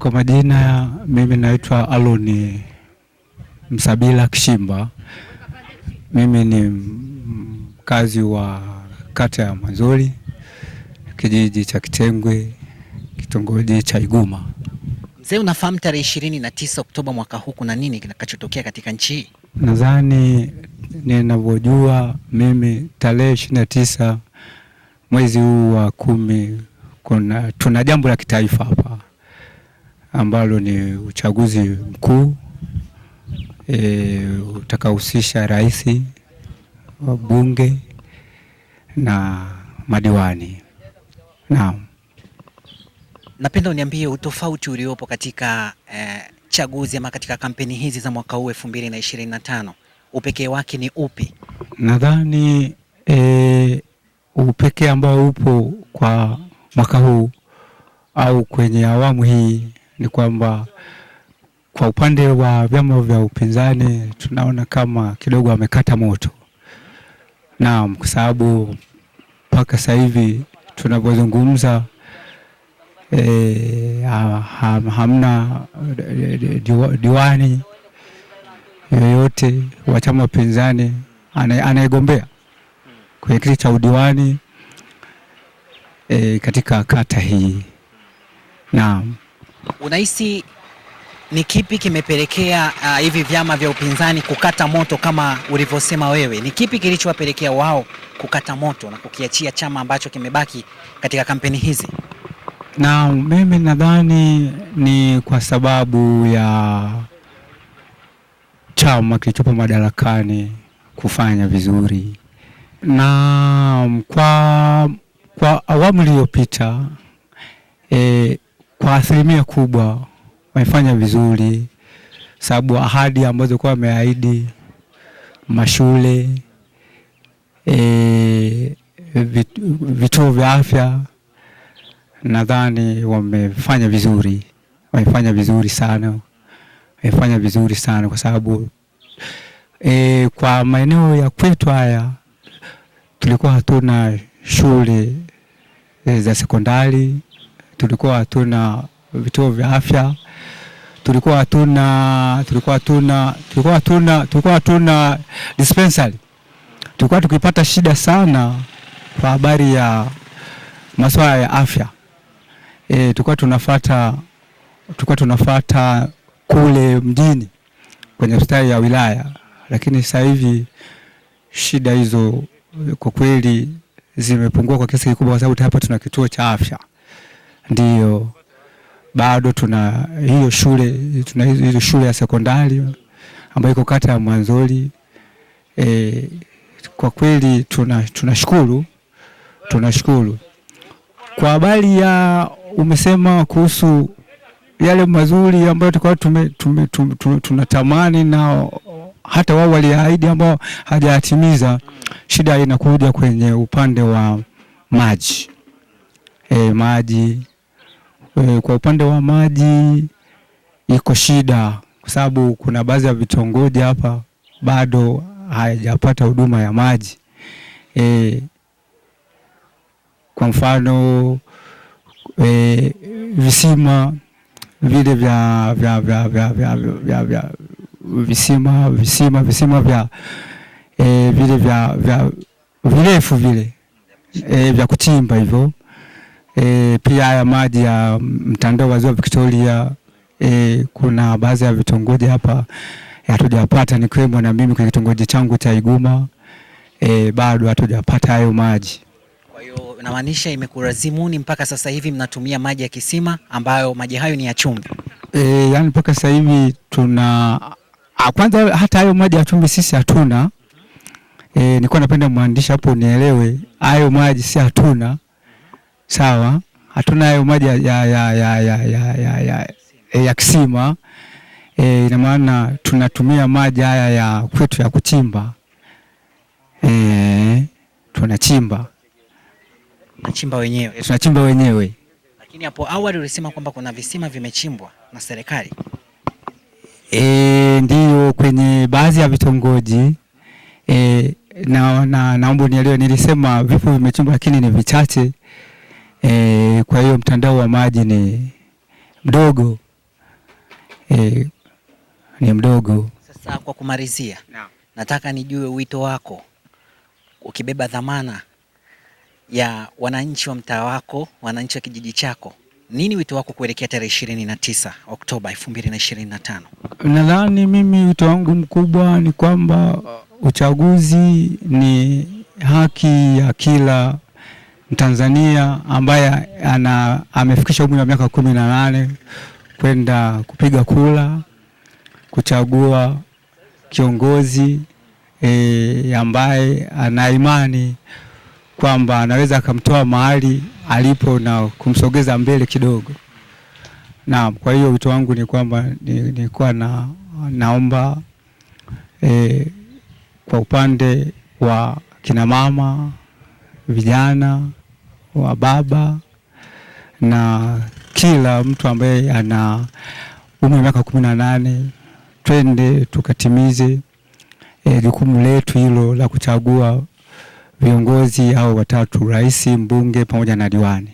Kwa majina mimi naitwa Aloni Msabila Kishimba. Mimi ni mkazi wa kata ya Mwanzoli, kijiji cha Kitengwe, kitongoji cha Iguma. Mzee, unafahamu tarehe 29 Oktoba mwaka huu kuna nini kinachotokea katika nchi hii? Nadhani ninavyojua mimi tarehe 29 mwezi huu wa 10 tuna jambo la kitaifa hapa ambalo ni uchaguzi mkuu utakaohusisha rais, wabunge na madiwani. Naam. Napenda uniambie utofauti uliopo katika chaguzi ama katika kampeni hizi za mwaka huu 2025. Upekee wake ni upi? Nadhani upekee ambao upo kwa mwaka huu au kwenye awamu hii ni kwamba kwa upande wa vyama vya upinzani tunaona kama kidogo amekata moto. Naam, kwa sababu mpaka sasa hivi tunapozungumza hamna diwani yoyote wa chama upinzani anayegombea kwenye kiti cha udiwani katika kata hii. Naam. Unahisi ni kipi kimepelekea hivi vyama vya upinzani kukata moto kama ulivyosema wewe? Ni kipi kilichowapelekea wao kukata moto na kukiachia chama ambacho kimebaki katika kampeni hizi? Na mimi nadhani ni kwa sababu ya chama kilichopo madarakani kufanya vizuri. Na kwa awamu iliyopita kwa asilimia kubwa wamefanya vizuri, sababu ahadi ambazo kwa wameahidi, mashule, vituo vya afya, nadhani wamefanya vizuri sana, kwa sababu kwa maeneo ya kwetu haya tulikuwa hatuna shule za sekondari, tulikuwa hatuna vituo vya afya, tulikuwa hatuna dispensary. Tulikuwa tukipata shida sana kwa habari ya masuala ya afya. Tulikuwa tunafuata kule mjini kwenye hospitali ya wilaya, lakini sasa hivi shida hizo kwa kweli zimepungua kwa kiasi kikubwa, kwa sababu hapa tuna kituo cha afya. Ndio bado tuna hiyo shule ya sekondari ambayo iko kata ya Mwanzoli. Kwa kweli tunashukuru. Kwa habari ya umesema kuhusu yale mazuri ambayo tulikuwa tunatamani na hata wao waliahidi ambao hajatimiza, shida inakuja kwenye upande wa maji. Kwa upande wa maji iko shida, kwa sababu kuna baadhi ya vitongoji hapa bado hayajapata huduma ya maji. Kwa mfano visima vile vya vile vya virefu vile vya kuchimba hivyo. Pia haya maji ya mtandao wa Ziwa Victoria, kuna baadhi ya vitongoji hapa hatujapata, nikiwemo na mimi kwa kitongoji changu cha Iguma, bado hatujapata hayo maji. Kwa hiyo inamaanisha imekulazimuni mpaka sasa hivi mnatumia maji ya kisima ambayo maji hayo ni ya chumvi. Yani mpaka sasa hivi kwanza hata hayo maji ya chumvi sisi hatuna. Nilikuwa napenda mwandishi hapo nielewe, hayo maji si hatuna. Sawa, hatuna hayo maji ya kisima. Ina maana tunatumia maji haya ya kwetu ya kuchimba. Tunachimba wenyewe. Lakini hapo awali ulisema kwamba kuna visima vimechimbwa na serikali. Ndio, kwenye baadhi ya vitongoji. Naomba nielewe, nilisema vipo vimechimbwa lakini ni vichache. Kwa hiyo mtandao wa maji ni mdogo. ni mdogo. Sasa kwa kumalizia, nataka nijue wito wako ukibeba dhamana ya wananchi wa mtaa wako, wananchi wa kijiji chako. Nini wito wako kuelekea tarehe 29 Oktoba 2025? Nadhani mimi wito wangu mkubwa ni kwamba uchaguzi ni haki ya kila Mtanzania ambaye amefikisha umri wa miaka 18 kwenda kupiga kura kuchagua kiongozi ambaye ana imani kwamba anaweza akamtoa mahali alipo na kumsogeza mbele kidogo. Na kwa hiyo wito wangu ni kwamba nilikuwa naomba kwa upande wa kina mama, vijana, wa baba na kila mtu ambaye ana umri wa miaka 18, twende tukatimize jukumu letu hilo la kuchagua viongozi au watatu: rais, mbunge pamoja na diwani.